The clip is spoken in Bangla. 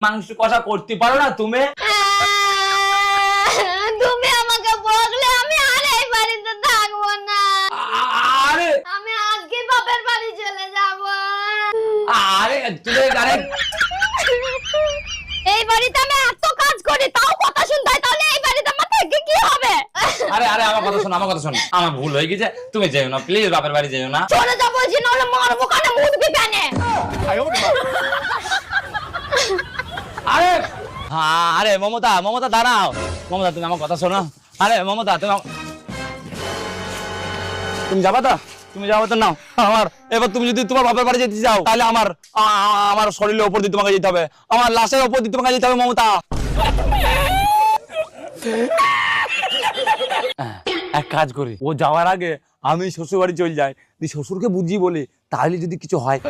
মাংস কষা করতে পারো না তুমি? তুমি আমাকে বললে আমি আর এই বাড়িতে থাকবো না। আরে আমি আজকে বাপের বাড়ি চলে যাব। আরে তুমি আরে এই বাড়িতে আমি এত কাজ করি তাও কথা শুনতে হয়, তাহলে এই বাড়িতে আমার থেকে কি হবে? আরে আরে আমার কথা শোনো, আমার কথা শোনো। আমার ভুল হয়ে গেছে, তুমি যেও না প্লিজ, বাপের বাড়ি যেও না। চলে যাবো বলছি, নাহলে মারবো কানে মুদবি প্যানে। আরে হ্যাঁ, আরে মমতা, মমতা দাঁড়াও। মমতা তুমি আমার কথা শোনো। আরে মমতা তুমি যাবা তো? তুমি যাবো তো নাও আমার। এবার তুমি যদি তোমার বাপের বাড়ি যেতে চাও তাহলে আমার শরীরের উপর দিয়ে তোমাকে যেতে হবে, আমার লাশের উপর দিয়ে তোমাকে যেতে হবে মমতা। এক কাজ করি, ও যাওয়ার আগে আমি শ্বশুর বাড়ি চলে যাই, শ্বশুরকে বুঝিয়ে বলি, তাহলে যদি কিছু হয়।